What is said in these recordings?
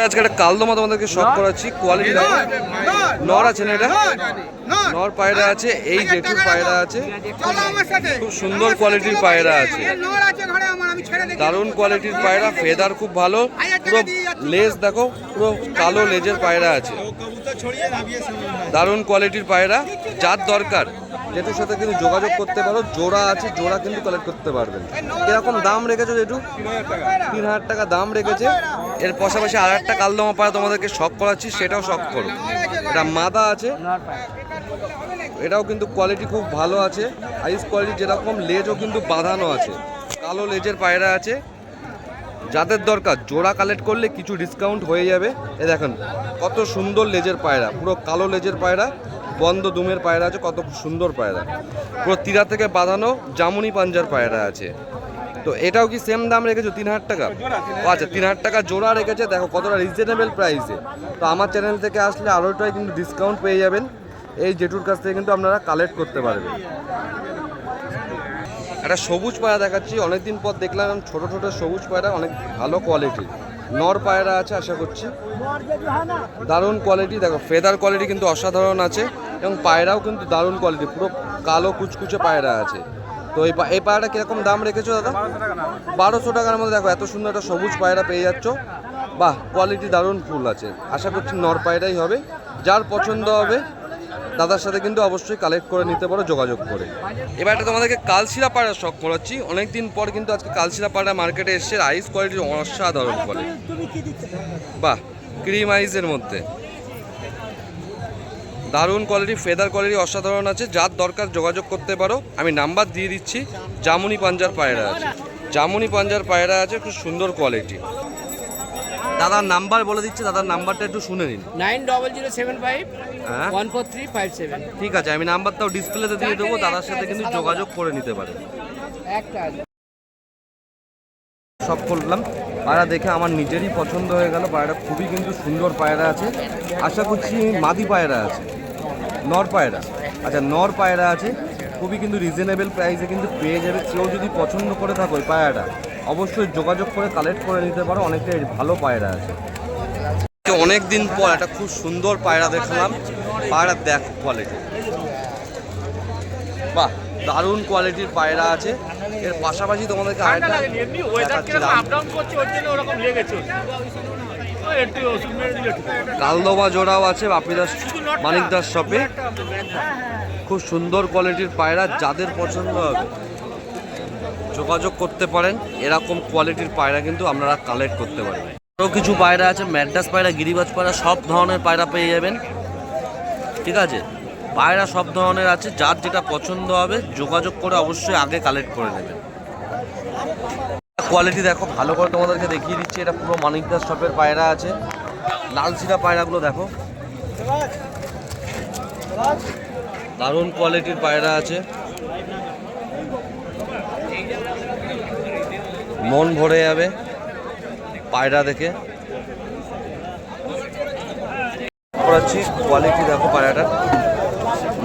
আজকে একটা কালদমা তোমাদেরকে শখ করাচ্ছি। কোয়ালিটি নর আছে না, এটা নর পায়রা আছে, এই জেঠুর পায়রা আছে, খুব সুন্দর কোয়ালিটির পায়রা আছে, দারুণ কোয়ালিটির পায়রা, ফেদার খুব ভালো, পুরো লেজ দেখো, পুরো কালো লেজের পায়রা আছে, দারুণ কোয়ালিটির পায়রা। যার দরকার জেঠুর সাথে কিন্তু যোগাযোগ করতে পারো, জোড়া আছে, জোড়া কিন্তু কালেক্ট করতে পারবেন। কিরকম দাম রেখেছো জেঠু? 3000 টাকা দাম রেখেছে। এর পাশাপাশি আর একটা কালদমা পায়রা তোমাদেরকে শখ করাচ্ছি, সেটাও শখ করো। এটা মাদা আছে, এটাও কিন্তু কোয়ালিটি খুব ভালো আছে, আইস কোয়ালিটি যেরকম, লেজও কিন্তু বাঁধানো আছে, কালো লেজের পায়রা আছে। যাদের দরকার জোড়া কালেক্ট করলে কিছু ডিসকাউন্ট হয়ে যাবে। এ দেখেন কত সুন্দর লেজের পায়রা, পুরো কালো লেজের পায়রা, বন্ধ দুমের পায়রা আছে, কত সুন্দর পায়রা, পুরো তীরা থেকে বাঁধানো জামুনি পাঞ্জার পায়রা আছে। তো এটাও কি সেম দাম রেখেছো 3000 টাকা? আচ্ছা 3000 টাকা জোড়া রেখেছে, দেখো কতটা রিজনেবল প্রাইসে। তো আমার চ্যানেল থেকে আসলে আরোটাই কিন্তু ডিসকাউন্ট পেয়ে যাবেন, এই জেঠুর কাছ থেকে কিন্তু আপনারা কালেক্ট করতে পারবেন। একটা সবুজ পায়রা দেখাচ্ছি, অনেকদিন পর দেখলাম ছোট ছোট সবুজ পায়রা, অনেক ভালো কোয়ালিটি, নর পায়রা আছে আশা করছি, দারুণ কোয়ালিটি। দেখো ফেদার কোয়ালিটি কিন্তু অসাধারণ আছে, এবং পায়রাও কিন্তু দারুণ কোয়ালিটি, পুরো কালো কুচকুচে পায়রা আছে। তো এই পায়রাটা কীরকম দাম রেখেছো দাদা? 1200 টাকার মধ্যে দেখো এত সুন্দর একটা সবুজ পায়রা পেয়ে যাচ্ছ। বাহ, কোয়ালিটি দারুণ ফুল আছে, আশা করছি নর পায়রাই হবে। যার পছন্দ হবে দাদার সাথে কিন্তু অবশ্যই কালেক্ট করে নিতে পারো যোগাযোগ করে। এবার একটা তোমাদেরকে কালশিরা পায়রা শখ করাচ্ছি, অনেকদিন পর কিন্তু আজকে কালশিরা পায়রা মার্কেটে এসছে, আইস কোয়ালিটির অসাধারণ কোয়ালিটি, বাহ ক্রিম আইসের মধ্যে দারুণ কোয়ালিটি, ফেদার কোয়ালিটি অসাধারণ আছে। যার দরকার যোগাযোগ করতে পারো, আমি নাম্বার দিয়ে দিচ্ছি। জামুনি পাঞ্জার পায়রা আছে, জামুনি পাঞ্জার পায়রা আছে, খুব সুন্দর কোয়ালিটি। দাদার নাম্বার বলে দিচ্ছে, দাদার নাম্বারটা একটু শুনে নিন। 9075143557। ঠিক আছে, আমি নাম্বারটাও ডিসপ্লেতে দিয়ে দেবো, দাদার সাথে কিন্তু যোগাযোগ করে নিতে পারেন। সব করলাম পায়রা দেখে আমার নিজেরই পছন্দ হয়ে গেল, পায়রা খুবই কিন্তু সুন্দর পায়রা আছে, আশা করছি মাদি পায়রা আছে, নর পায়রা, আচ্ছা নর পায়রা আছে, খুবই কিন্তু রিজনেবল প্রাইসে কিন্তু পেয়ে যাবে। কেউ যদি পছন্দ করে থাকো ওই পায়রাটা, অবশ্যই যোগাযোগ করে কালেক্ট করে নিতে পারো, অনেকটাই ভালো পায়রা আছে। অনেক দিন পর একটা খুব সুন্দর পায়রা দেখলাম, পায়রা দেখ কোয়ালিটি, বাহ দারুণ কোয়ালিটির পায়রা আছে। এর পাশাপাশি তোমাদেরকে আরেকটা কালদমা জোড়াও আছে বাপিদাস মানিকদাস শপে, খুব সুন্দর কোয়ালিটির পায়রা। যাদের পছন্দ হবে যোগাযোগ করতে পারেন, এরকম কোয়ালিটির পায়রা কিন্তু আপনারা কালেক্ট করতে পারেন। আরও কিছু পায়রা আছে, ম্যাড্রাস পায়রা, গিরিবাজ পায়রা, সব ধরনের পায়রা পেয়ে যাবেন, ঠিক আছে? পায়রা সব ধরনের আছে, যার যেটা পছন্দ হবে যোগাযোগ করে অবশ্যই আগে কালেক্ট করে নেবেন। কোয়ালিটি দেখো ভালো করে তোমাদেরকে দেখিয়ে দিচ্ছি, এটা পুরো মানিকদাস শপের পায়রা আছে, লালশিরা পায়রাগুলো দেখো, দারুণ কোয়ালিটির পায়রা আছে, মন ভরে যাবে পায়রা দেখে। কোয়ালিটি দেখো পায়রাটার,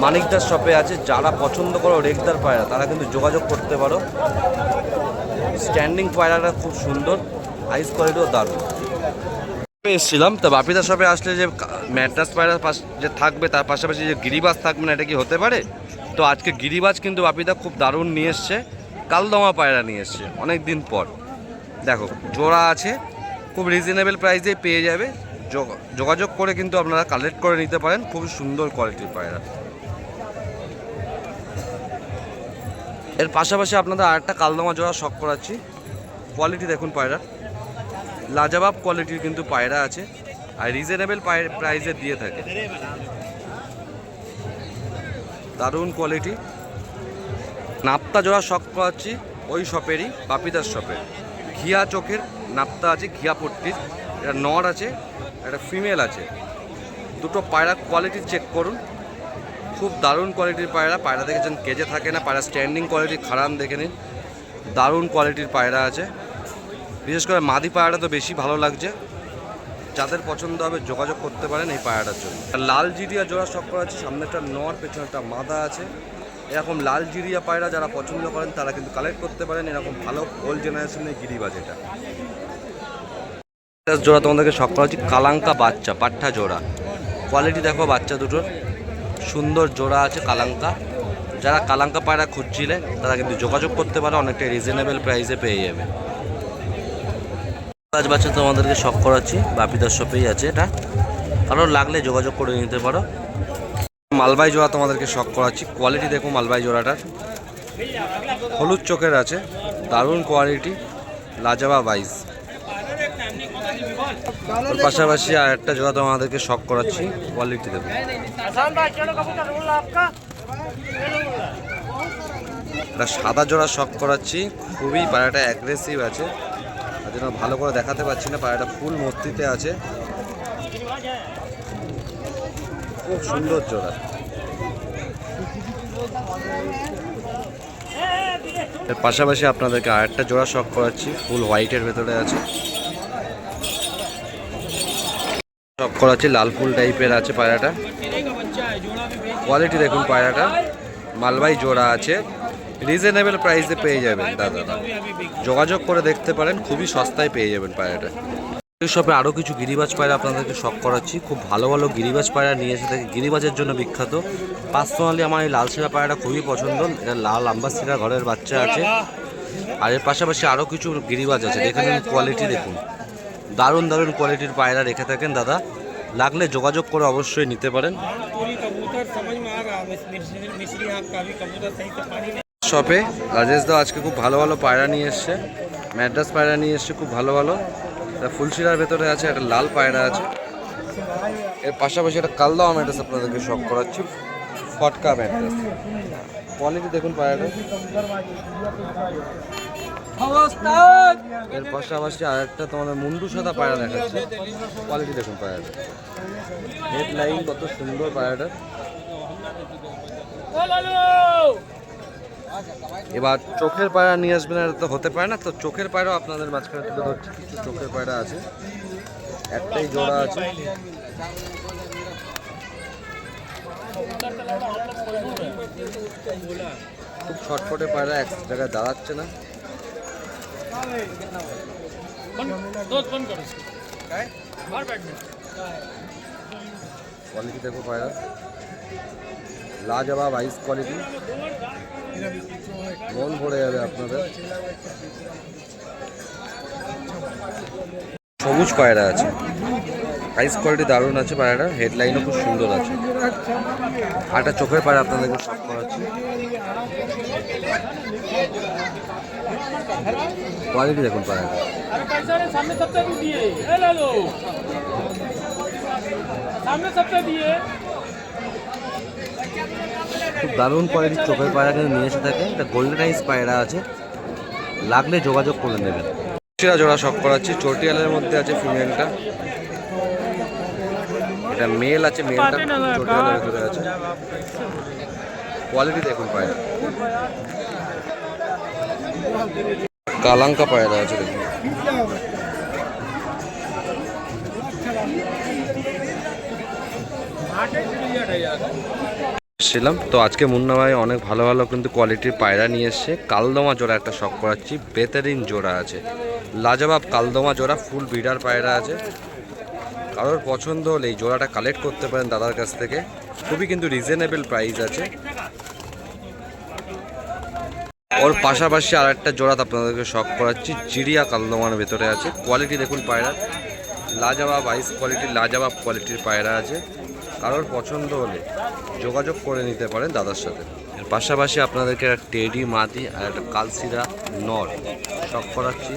মানিকদাস শপে আছে, যারা পছন্দ করো রেগদার পায়রা তারা কিন্তু যোগাযোগ করতে পারো। স্ট্যান্ডিং পায়রাটা খুব সুন্দর, আইস কোয়ালিটিও দারুণ। এসেছিলাম তো বাপিদার শপে আসলে যে ম্যাড্রাস পায়রা যে থাকবে, তার পাশাপাশি যে গিরিবাজ থাকবে না, এটা কি হতে পারে? তো আজকে গিরিবাজ কিন্তু বাপিদা খুব দারুণ নিয়ে এসছে, কালদমা পায়রা নিয়ে এসছে অনেক দিন পর। দেখো জোড়া আছে, খুব রিজনেবল প্রাইসে পেয়ে যাবে, যোগাযোগ করে কিন্তু আপনারা কালেক্ট করে নিতে পারেন, খুব সুন্দর কোয়ালিটির পায়রা। এর পাশাপাশি আপনাদের আরেকটা কালদমা জোড়া শখ করাচ্ছি, কোয়ালিটি দেখুন পায়রা, লাজবাব কোয়ালিটির কিন্তু পায়রা আছে, আর রিজনেবল প্রাইসে দিয়ে থাকে, দারুণ কোয়ালিটি। নাপ্তা জোড়া শখ করাচ্ছি ওই শপেরই, বাপিদার শপের, ঘিয়া চোখের নাপ্তা আছে, ঘিয়া পট্টির, এটা নর আছে, একটা ফিমেল আছে, দুটো পায়রা কোয়ালিটি চেক করুন, খুব দারুণ কোয়ালিটির পায়রা। পায়রা দেখেছেন কেজে থাকে না, পায়রা স্ট্যান্ডিং কোয়ালিটি খারাপ দেখে নিন, দারুণ কোয়ালিটির পায়রা আছে। বিশেষ করে মাদি পায়রাটা তো বেশি ভালো লাগছে, যাদের পছন্দ হবে যোগাযোগ করতে পারেন এই পায়রাটার জন্য। লাল জিরিয়া জোড়া শখ করা আছে, সামনে একটা নর, পেছনে একটা মাদা আছে, এরকম লাল জিরিয়া পায়রা যারা পছন্দ করেন তারা কিন্তু কালেক্ট করতে পারেন, এরকম ভালো ওল্ড জেনারেশনের গিরিবাজ এটা। জোড়া তোমাদেরকে শখ করাচ্ছি, কালাঙ্কা বাচ্চা পাঠা জোড়া। কোয়ালিটি দেখো বাচ্চা দুটোর, সুন্দর জোড়া আছে কালাঙ্কা। যারা কালাঙ্কা পায়রা খুঁজছিলে তারা কিন্তু যোগাযোগ করতে পারে, অনেকটা রিজনেবল প্রাইসে পেয়ে যাবে। বাচ্চা তোমাদেরকে শখ করাচ্ছি, বাপিদার শপেই আছে এটা, কারণ লাগলে যোগাযোগ করে নিতে পারো। মালবাই জোড়া তোমাদেরকে শখ করাচ্ছি, কোয়ালিটি দেখো মালবাই জোড়াটার, হলুদ চোখের আছে, দারুণ কোয়ালিটি, লাজবা বাইজ। ওর পাশাপাশি আর একটা জোড়া তোমাদেরকে শখ করাচ্ছি, কোয়ালিটি দেখো। একটা সাদা জোড়া শখ করাচ্ছি, খুবই পায়রাটা অ্যাগ্রেসিভ আছে, তার জন্য ভালো করে দেখাতে পারছি না। পায়রাটা ফুল মস্তিতে আছে, খুব সুন্দর জোড়া। এর পাশাপাশি আপনাদেরকে আরেকটা জোড়া শখ করাচ্ছি, ফুল হোয়াইটের ভেতরে আছে, শখ করাচ্ছি, লাল ফুল টাইপের আছে পায়রাটা। কোয়ালিটি দেখুন পায়রাটা, মালবাই জোড়া আছে, রিজনেবল প্রাইসে পেয়ে যাবেন দাদা, যোগাযোগ করে দেখতে পারেন, খুবই সস্তায় পেয়ে যাবেন পায়রাটা। এই শপে আরও কিছু গিরিবাজ পায়রা আপনাদেরকে শখ করাচ্ছি, খুব ভালো ভালো গিরিবাজ পায়রা নিয়ে এসে থাকে, গিরিবাজের জন্য বিখ্যাত। পার্সোনালি আমার এই লাল সিরা পায়রাটা খুবই পছন্দ, এটা লাল আম্বাসিরা ঘরের বাচ্চা আছে। আর এর পাশাপাশি আরও কিছু গিরিবাজ আছে, দেখে নিন কোয়ালিটি দেখুন, দারুণ দারুণ কোয়ালিটির পায়রা রেখে থাকেন দাদা, লাগলে যোগাযোগ করে অবশ্যই নিতে পারেন। শপে রাজেশ দা আজকে খুব ভালো ভালো পায়রা নিয়ে এসছে, ম্যাড্রাস পায়রা নিয়ে এসছে খুব ভালো ভালো। ফুলশিরার ভেতরে আছে, একটা লাল পায়রা আছে, এর পাশাপাশি একটা কালদমা ম্যাড্রাস আপনাদেরকে শখ করাচ্ছি, ফটকা ম্যাড্রাস। কোয়ালিটি দেখুন পায়রাটা। এর পাশাপাশি আর একটা তোমাদের মুন্ডু সাদা পায়রা দেখাচ্ছে, কোয়ালিটি দেখুন পায়রাটা, হেড লাইন কত সুন্দর পায়রাটা। এবার চোখের পায়রা নিয়ে আসবেন, আর তো হতে পারে না, তো চোখের পায়রাও আপনাদের মাঝখানে তুলে ধরছি, কিছু চোখের পায়রা আছে, একটাই জোড়া আছে। খুব ছটফটে পায়রা, এক জায়গায় দাঁড়াচ্ছে না। কোয়ালিটি দেখো পায়রা, লাজবাব আইস কোয়ালিটি, মন ভরে যাবে আপনাদের। সবুজ পায়রা আছে, আইস কোয়ালিটি দারুণ আছে পায়রাটা, হেডলাইনও খুব সুন্দর আছে। আরেকটা চোখের পায়রা আপনাদেরকে শখ করাচ্ছি, কোয়ালিটি দেখুন পায়রাটা। খুব দারুণ কোয়ালিটির চোখের পায়রা কিন্তু নিয়ে এসে থাকে, একটা গোল্ডেন আইস পায়রা আছে, লাগলে যোগাযোগ করে নেবেন। সেরা জোড়া শখ করাচ্ছি, চটিয়ালের মধ্যে আছে ফিমেলটা, এটা মেল আছে, মেলটা চটিয়ালের ভিতরে আছে। কোয়ালিটি দেখুন পায়রা, কালাঙ্কা পায়রা আছে দেখুন। ছিলাম তো আজকে মুন্না ভাই অনেক ভালো ভালো কিন্তু কোয়ালিটির পায়রা নিয়ে এসছে। কালদমা জোড়া একটা শখ করাচ্ছি, বেতারিন জোড়া আছে, লাজবাব কালদমা জোড়া, ফুল বিডার পায়রা আছে। কারোর পছন্দ হলে এই জোড়াটা কালেক্ট করতে পারেন দাদার কাছ থেকে, খুবই কিন্তু রিজনেবল প্রাইস আছে। ওর পাশাপাশি আর একটা জোড়া আপনাদেরকে শখ করাচ্ছি, জিরিয়া কালদমার ভেতরে আছে। কোয়ালিটি দেখুন পায়রা, লাজবাব আইস কোয়ালিটির, লাজবাব কোয়ালিটির পায়রা আছে। কারোর পছন্দ হলে যোগাযোগ করে নিতে পারেন দাদার সাথে। এর পাশাপাশি আপনাদেরকে একটা টেডি মাদি আর একটা কালসিরা নর শখ করাচ্ছি,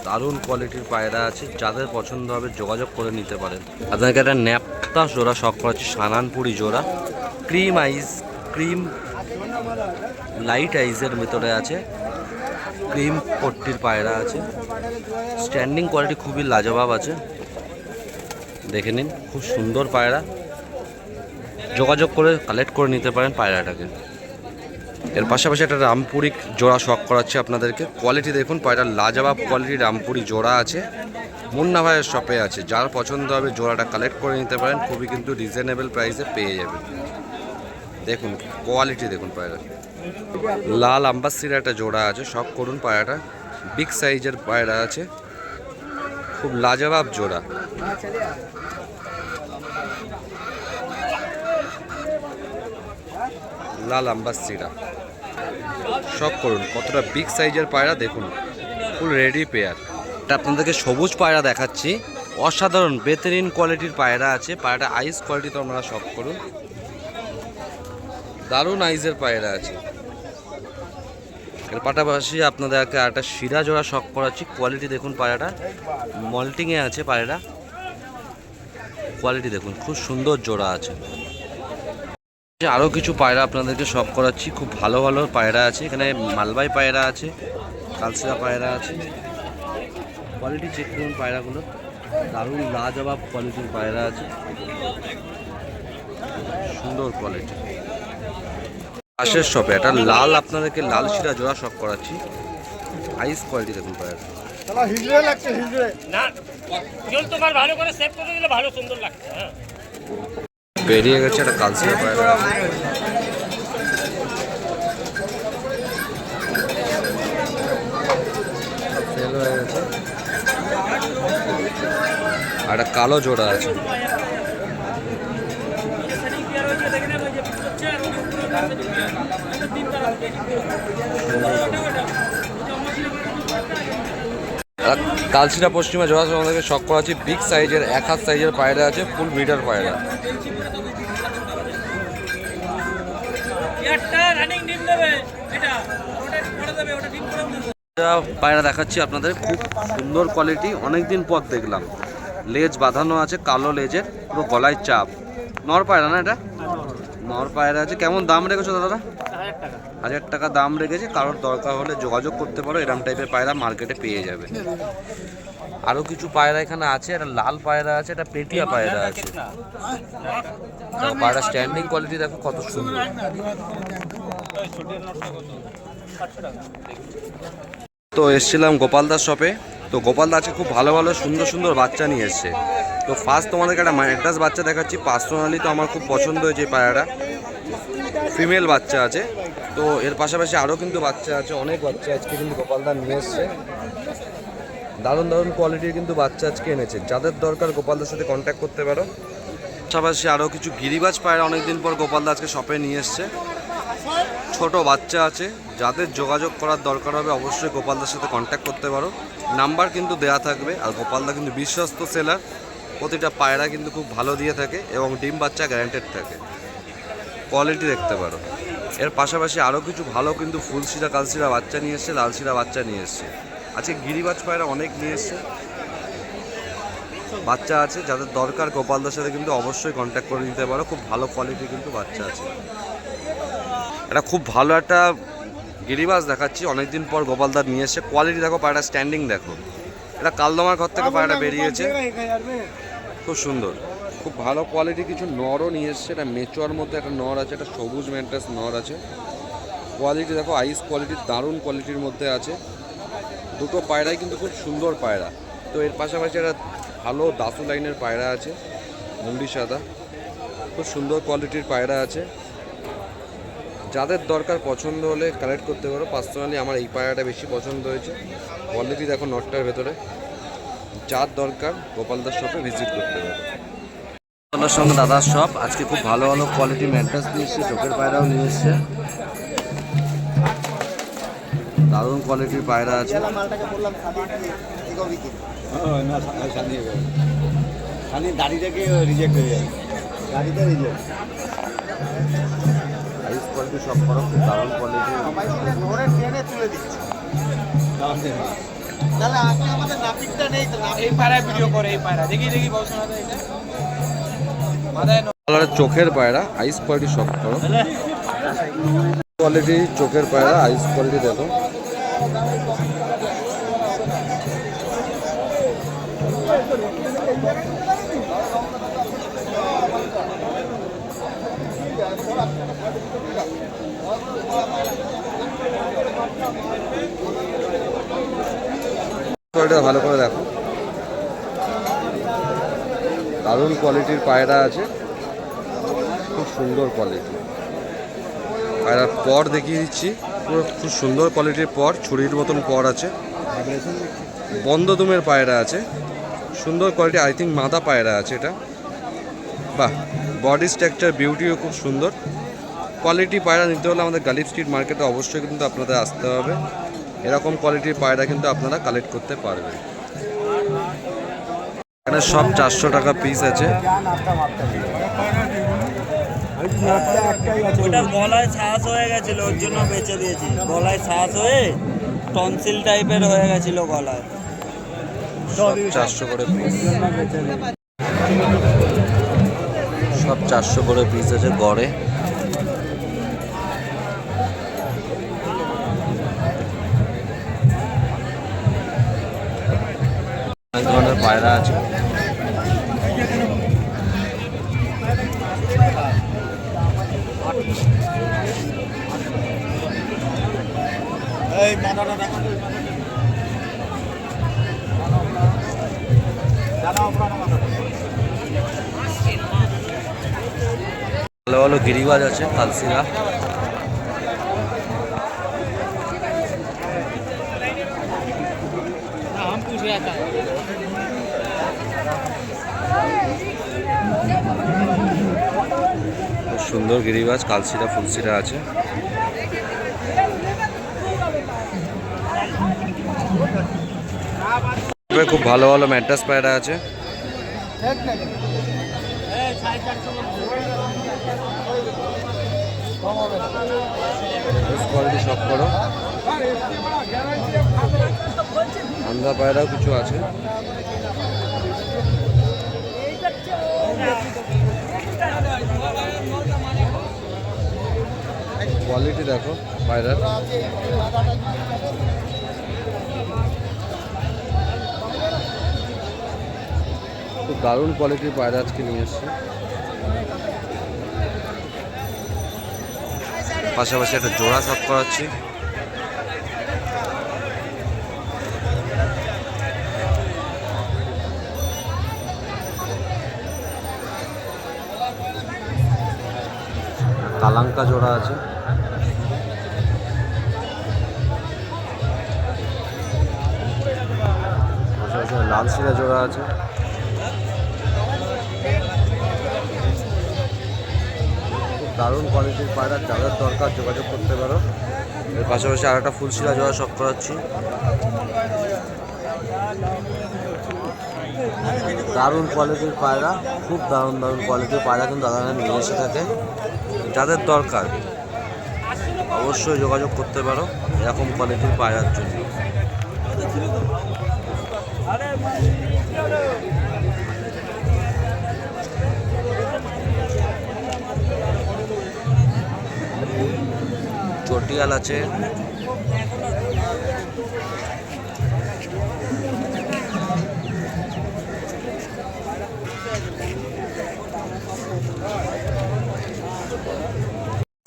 দারুণ কোয়ালিটির পায়রা আছে, যাদের পছন্দ হবে যোগাযোগ করে নিতে পারেন। আপনাদেরকে একটা ন্যাপটা জোড়া শখ করাচ্ছি, সানানপুরি জোড়া, ক্রিম আইস, ক্রিম লাইট আইসের ভিতরে আছে, ক্রিম পট্টির পায়রা আছে, স্ট্যান্ডিং কোয়ালিটি খুবই লাজবাব আছে, দেখে নিন খুব সুন্দর পায়রা, যোগাযোগ করে কালেক্ট করে নিতে পারেন পায়রাটাকে। এর পাশাপাশি একটা রামপুরি জোড়া শখ করাচ্ছে আপনাদেরকে, কোয়ালিটি দেখুন পায়রা, লাজবাব কোয়ালিটির রামপুরি জোড়া আছে, মুন্না ভাইয়ের শপে আছে, যার পছন্দ হবে জোড়াটা কালেক্ট করে নিতে পারেন, খুবই কিন্তু রিজনেবল প্রাইসে পেয়ে যাবেন। দেখুন কোয়ালিটি দেখুন পায়রা, লাল আম্বাসির একটা জোড়া আছে, শখ করুন পায়রাটা, বিগ সাইজের পায়রা আছে, খুব লাজবাব জোড়া। লাল আম্বাসিরা সব করুন, কতটা বিগ সাইজের পায়রা দেখুন, ফুল রেডি পেয়ার। এটা আপনাদেরকে সবুজ পায়রা দেখাচ্ছি, অসাধারণ বেহতরিন কোয়ালিটির পায়রা আছে। পায়রাটা আইস কোয়ালিটি তো আপনারা সব করুন, দারুণ আইসের পায়রা আছে। এর পাশাপাশি আপনাদেরকে একটা শিরা জোড়া শখ করাচ্ছি, কোয়ালিটি দেখুন, পায়রাটা মল্টিংয়ে আছে। পায়রা কোয়ালিটি দেখুন, খুব সুন্দর জোড়া আছে। আরও কিছু পায়রা আপনাদেরকে শখ করাচ্ছি, খুব ভালো ভালো পায়রা আছে এখানে। মালবাই পায়রা আছে, কালসিরা পায়রা আছে, কোয়ালিটি চেক করুন পায়রাগুলো, দারুণ লাজবাব কোয়ালিটির পায়রা আছে, সুন্দর কোয়ালিটি। পাশের শপে একটা লাল, আপনাদেরকে লাল শিরা জোড়া শখ করাচ্ছি, আইস কোয়ালিটি দেখুন পায়রা। বেরিয়ে গেছে একটা কালসিরা পায়রা, সেল হয়ে গেছে। আর একটা কালো জোড়া আছে। কালচিরা পশ্চিমা জোড়া আমাদেরকে শখ করা আছে, বিগ সাইজের 1 হাত সাইজের পায়রা আছে, ফুল মিটার পায়রা। পায়রা দেখাচ্ছি আপনাদের, খুব সুন্দর কোয়ালিটি, অনেকদিন পর দেখলাম। লেজ বাঁধানো আছে, কালো লেজের, পুরো গলায় চাপ। নর পায়রা না এটা? নর পায়রা আছে। কেমন দাম রেখেছো দাদা? 1000 টাকা দাম রেখেছে। কারোর দরকার হলে যোগাযোগ করতে পারো, এরম টাইপের পায়রা মার্কেটে পেয়ে যাবে। আরও কিছু পায়রা এখানে আছে, একটা লাল পায়রা আছে, একটা পেটিয়া পায়রা আছে। পায়রা স্ট্যান্ডিং কোয়ালিটি দেখো কত সুন্দর। তো এসছিলাম গোপালদার শপে। তো গোপালদা আছে খুব ভালো ভালো সুন্দর সুন্দর বাচ্চা নিয়ে এসছে। তো ফার্স্ট তোমাদেরকে একটা ম্যাড্রাস বাচ্চা দেখাচ্ছি। পার্সোনালি তো আমার খুব পছন্দ হয়েছে এই পায়রাটা, ফিমেল বাচ্চা আছে। তো এর পাশাপাশি আরও কিন্তু বাচ্চা আছে, অনেক বাচ্চা আজকে কিন্তু গোপালদা নিয়ে এসছে। দারুণ দারুণ কোয়ালিটির কিন্তু বাচ্চা আজকে এনেছে। যাদের দরকার গোপালদার সাথে কন্ট্যাক্ট করতে পারো। পাশাপাশি আরও কিছু গিরিবাজ পায়রা অনেকদিন পর গোপালদা আজকে শপে নিয়ে এসছে। ছোট বাচ্চা আছে, যাদের যোগাযোগ করার দরকার হবে অবশ্যই গোপালদার সাথে কন্ট্যাক্ট করতে পারো। নাম্বার কিন্তু দেয়া থাকবে। আর গোপালদা কিন্তু বিশ্বস্ত সেলার, প্রতিটা পায়রা কিন্তু খুব ভালো দিয়ে থাকে এবং ডিম বাচ্চা গ্যারান্টেড থাকে। কোয়ালিটি দেখতে পারো। এর পাশাপাশি আরও কিছু ভালো কিন্তু ফুলশিরা কালশিরা বাচ্চা নিয়ে এসছে, লালশিরা বাচ্চা নিয়ে এসছে। আজকে গিরিবাজ পায়রা অনেক নিয়ে এসছে, বাচ্চা আছে। যাদের দরকার গোপালদার সাথে কিন্তু অবশ্যই কন্ট্যাক্ট করে নিতে পারো। খুব ভালো কোয়ালিটির কিন্তু বাচ্চা আছে। এটা খুব ভালো একটা গিরিবাজ দেখাচ্ছি, অনেকদিন পর গোপালদার নিয়ে এসছে। কোয়ালিটি দেখো, পায়রা স্ট্যান্ডিং দেখো। এটা কালদমার ঘর থেকে পায়রাটা বেরিয়েছে, খুব সুন্দর, খুব ভালো কোয়ালিটি। কিছু নরও নিয়ে এসছে। এটা মেচোয়ার মধ্যে একটা নর আছে, একটা সবুজ ম্যাড্রাস নর আছে। কোয়ালিটি দেখো, আইস কোয়ালিটির দারুণ কোয়ালিটির মধ্যে আছে। দুটো পায়রাই কিন্তু খুব সুন্দর পায়রা। তো এর পাশাপাশি একটা ভালো দাসু লাইনের পায়রা আছে, মুন্ডি সাদা, খুব সুন্দর কোয়ালিটির পায়রা আছে। যাদের দরকার পছন্দ হলে কালেক্ট করতে পারো। পার্সোনালি আমার এই পায়রাটা বেশি পছন্দ হয়েছে। কোয়ালিটি দেখো নটটার ভেতরে। যার দরকার গোপালদার শপে ভিজিট করতে পারো। গোপালদার সঙ্গে দাদার শপ। আজকে খুব ভালো ভালো কোয়ালিটি ম্যাড্রাস নিয়ে এসছে, চোখের পায়রাও নিয়ে এসছে। দারুণ কোয়ালিটির পায়রা আছে। গাড়ি থেকে রিজেক্ট হয়ে যায়, গাড়িতে রিজেক্ট। আইস কোয়ালিটি সব করো, খুব দারুণ কোয়ালিটি। ধরে ট্রেনে তুলে দিচ্ছে। তাহলে আজকে আমাদের নাপিকটা নেই তো, এই পায়রা ভিডিও করে। এই পায়রা দেখি দেখি এটা চোখের পায়রা, আইস কোয়ালিটি সব করো। কোয়ালিটি চোখের পায়রা, আইস কোয়ালিটি দেখো। ভালো করে দেখো, দারুণ কোয়ালিটির পায়রা আছে, খুব সুন্দর কোয়ালিটি। পায়রার পর দেখিয়ে দিচ্ছি, পুরো খুব সুন্দর কোয়ালিটির পর, ছুরির মতন পর আছে। বন্ধ দুমের পায়রা আছে, সুন্দর কোয়ালিটি, আই থিঙ্ক মাদা পায়রা আছে এটা। বাহ, বডি স্ট্রাকচার বিউটিও খুব সুন্দর। কোয়ালিটি পায়রা নিতে হলে আমাদের গালিব স্ট্রিট মার্কেটে অবশ্যই কিন্তু আপনাদের আসতে হবে। এরকম কোয়ালিটির পায়রা কিন্তু আপনারা কালেক্ট করতে পারবেন। এখানে সব 400 টাকা পিস আছে। ওটার গলায় শ্বাস হয়ে গেছিল, ওর জন্য বেঁচে দিয়েছি। গলায় শ্বাস হয়ে টনসিল টাইপের হয়ে গেছিল গলায়, সব 400 করে পিস, সব 400 করে পিস আছে গড়ে। অনেক ধরনের পায়রা আছে। ভালো ভালো গিরিবাজ আছে, কালসিরা। খুব সুন্দর গিরিবাজ, কালসিরা, ফুলসিরা আছে। খুব ভালো ভালো ম্যাড্রাস পায়রা আছে। কোয়ালিটি সব করো। আন্ধ্যা পায়রাও কিছু আছে। কোয়ালিটি দেখো পায়রার। খুব দারুণ কোয়ালিটির পায়রা আজকে নিয়ে এসছে। পাশাপাশি একটা জোড়া শট করাচ্ছি। কালাঙ্কা জোড়া আছে। পাশাপাশি লাল শিরা জোড়া আছে। দারুণ কোয়ালিটির পায়রা, যাদের দরকার যোগাযোগ করতে পারো। এর পাশাপাশি আর একটা ফুলশিরা জোড়া শখ করাচ্ছি। দারুণ কোয়ালিটির পায়রা, খুব দারুণ কোয়ালিটির পায়রা কিন্তু দাদারা নিয়ে এসে থাকে। যাদের দরকার অবশ্যই যোগাযোগ করতে পারো এরকম কোয়ালিটির পায়রার জন্য। চটিয়াল আছে।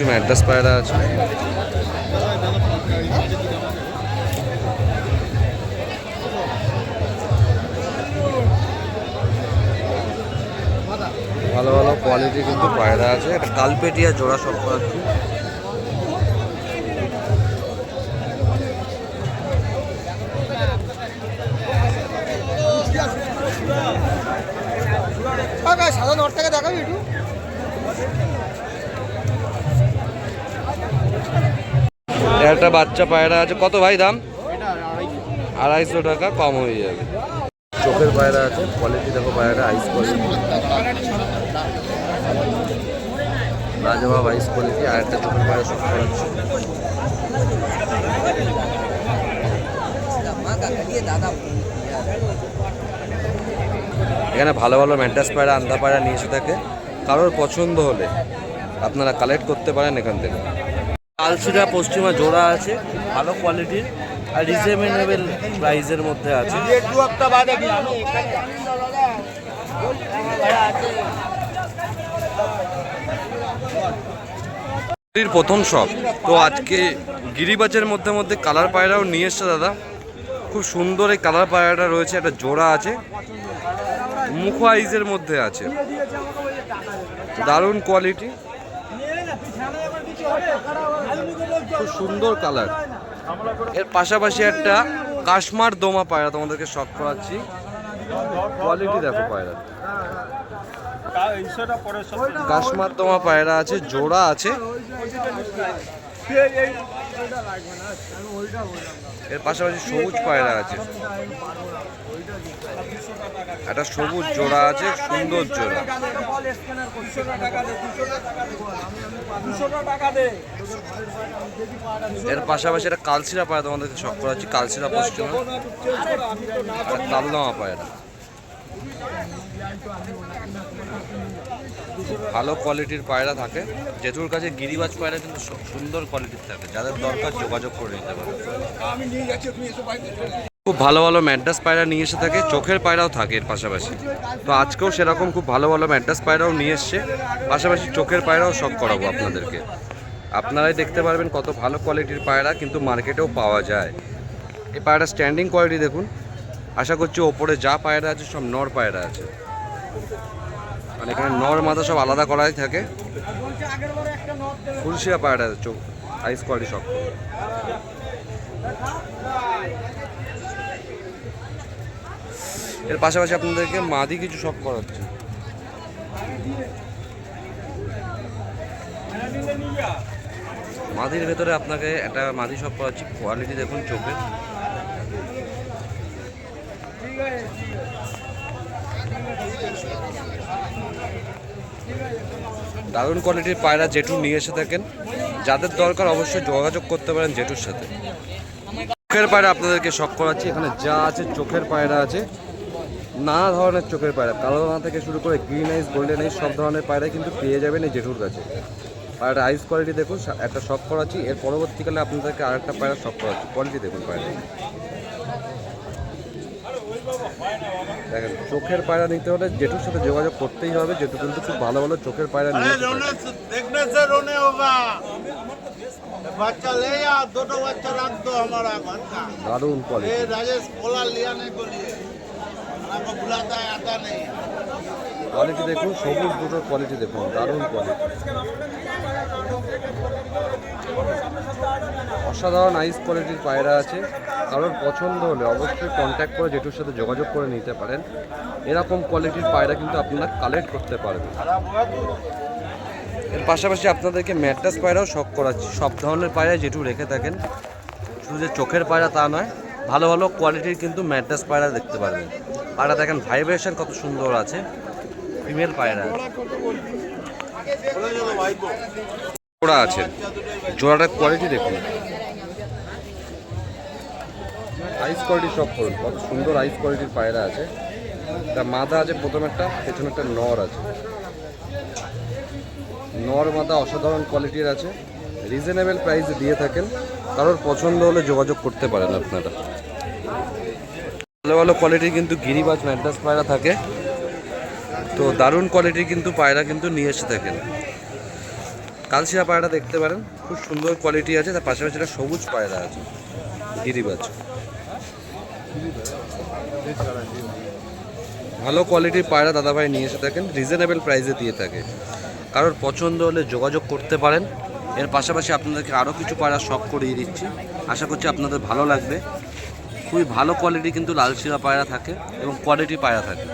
ম্যাড্রাস পায়রা আছে। ভালো ভালো কোয়ালিটি কিন্তু পায়রা আছে। একটা কালপেটিয়া জোড়া সব করাচ্ছি। একটা বাচ্চা পায়রা আছে। কত ভাই দাম? 250 টাকা, কম হয়ে যাবে। চোখের পায়রা আছে, কোয়ালিটি দেখো পায়রাটা, আইস কোয়ালিটি, লাজবাব আইস কোয়ালিটি। আর একটা চোখের পায়রা সব করাচ্ছে। এখানে ভালো ভালো ম্যাড্রাস পায়রা, আন্ধ্যা পায়রা নিয়ে এসে থাকে। কারোর পছন্দ হলে আপনারা কালেক্ট করতে পারেন এখান থেকে। কালসিরা পশ্চিমা জোড়া আছে, ভালো কোয়ালিটির আর রিজনেবল প্রাইসের মধ্যে আছে। প্রথম শপ তো আজকে গিরিবাজের মধ্যে কালার পায়রাও নিয়ে এসছে দাদা। খুব সুন্দর এই কালার পায়রাটা রয়েছে, একটা জোড়া আছে, মুখো আইজের মধ্যে আছে, দারুণ কোয়ালিটি, খুব সুন্দর কালার। এর পাশাপাশি একটা কাশ্মার দোমা পায়রা তোমাদেরকে শখ করাচ্ছি। কোয়ালিটি দেখো পায়রা। কাশমার্দমা পায়রা আছে, জোড়া আছে। এর পাশাপাশি সবুজ পায়রা আছে, একটা সবুজ জোড়া আছে, সুন্দর জোড়া। এর পাশাপাশি একটা কালশিরা পায়রা তোমাদেরকে শখ করাচ্ছি, কালশিরা পশ্চিম, কালদমা পায়রা। ভালো কোয়ালিটির পায়রা থাকে জেঠুর কাছে। গিরিবাজ পায়রা কিন্তু সুন্দর কোয়ালিটির থাকে, যাদের দরকার যোগাযোগ করে নিতে পারে। খুব ভালো ভালো ম্যাড্রাস পায়রা নিয়ে এসে থাকে, চোখের পায়রাও থাকে এর পাশাপাশি। তো আজকেও সেরকম খুব ভালো ভালো ম্যাড্রাস পায়রাও নিয়ে এসছে, পাশাপাশি চোখের পায়রাও শখ করাবো আপনাদেরকে। আপনারাই দেখতে পারবেন কত ভালো কোয়ালিটির পায়রা কিন্তু মার্কেটেও পাওয়া যায়। এই পায়রা স্ট্যান্ডিং কোয়ালিটি দেখুন। আশা করছি ওপরে যা পায়রা আছে সব নর পায়রা আছে, মানে এখানে নর মাথা সব আলাদা করাই থাকে। ফুলশিয়া পায়রা আছে, চোখ আইস কোয়ালিটি সব। এর পাশাপাশি আপনাদেরকে মাদি কিছু শখ করাচ্ছে। মাদির ভেতরে আপনাকে একটা মাদি শখ করাচ্ছি, কোয়ালিটি দেখুন চোখের। দারুণ কোয়ালিটির পায়রা জেঠু নিয়ে এসে থাকেন, যাদের দরকার অবশ্যই যোগাযোগ করতে পারেন জেঠুর সাথে। চোখের পায়রা আপনাদেরকে শখ করাচ্ছি, এখানে যা আছে চোখের পায়রা আছে, নানা ধরনের চোখের পায়রা, কালো দানা থেকে শুরু করে গ্রিন আইস, গোল্ডেন আইস, সব ধরনের পায়রা কিন্তু পেয়ে যাবেন এই জেঠুর কাছে। পায়রাটা আইস কোয়ালিটি দেখুন, একটা শখ করাচ্ছি। এর পরবর্তীকালে আপনাদেরকে আরেকটা পায়রা শখ করাচ্ছি, কোয়ালিটি দেখুন পায়রা। দেখেন চোখের পায়রা নিতে হলে জেঠুর সাথে যোগাযোগ করতেই হবে, জেঠু কিন্তু খুব ভালো ভালো চোখের পায়রা নিয়ে দারুণ কোয়ালিটি দেখুন, সবুজ দুটোর কোয়ালিটি দেখুন, দারুণ কোয়ালিটি, অসাধারণ আইস কোয়ালিটির পায়রা আছে। কারোর পছন্দ হলে অবশ্যই কন্ট্যাক্ট করে জেঠুর সাথে যোগাযোগ করে নিতে পারেন। এরকম কোয়ালিটির পায়রা কিন্তু আপনারা কালেক্ট করতে পারবেন। এর পাশাপাশি আপনাদেরকে ম্যাড্রাস পায়রাও শখ করাচ্ছি। সব ধরনের পায়রা জেঠু রেখে থাকেন, শুধু যে চোখের পায়রা তা নয়, ভালো ভালো কোয়ালিটির কিন্তু ম্যাড্রাস পায়রা দেখতে পারবেন। পায়রা দেখেন ভাইব্রেশন কত সুন্দর আছে, ফিমেল পায়রা জোড়া আছে। জোড়াটার কোয়ালিটি দেখুন, আইস কোয়ালিটি সব করুন, কত সুন্দর আইস কোয়ালিটির পায়রা আছে। তা মাথা আছে প্রথম একটা, পেছনে একটা নর আছে। নর মাথা অসাধারণ কোয়ালিটির আছে, রিজনেবল প্রাইসে দিয়ে থাকেন। কারোর পছন্দ হলে যোগাযোগ করতে পারেন আপনারা। ভালো ভালো কোয়ালিটির কিন্তু গিরিবাজ ম্যাড্রাস পায়রা থাকে, তো দারুণ কোয়ালিটির কিন্তু পায়রা কিন্তু নিয়ে এসে থাকেন। কালশিরা পায়রা দেখতে পারেন, খুব সুন্দর কোয়ালিটি আছে। তার পাশাপাশি একটা সবুজ পায়রা আছে গিরিবাজ, ভালো কোয়ালিটির পায়রা দাদাভাই নিয়ে এসে থাকেন, রিজনেবল প্রাইসে দিয়ে থাকে। কারোর পছন্দ হলে যোগাযোগ করতে পারেন। এর পাশাপাশি আপনাদেরকে আরও কিছু পায়রা শখ করিয়ে দিচ্ছি, আশা করছি আপনাদের ভালো লাগবে। খুবই ভালো কোয়ালিটি কিন্তু লালশিরা পায়রা থাকে এবং কোয়ালিটি পায়রা থাকে।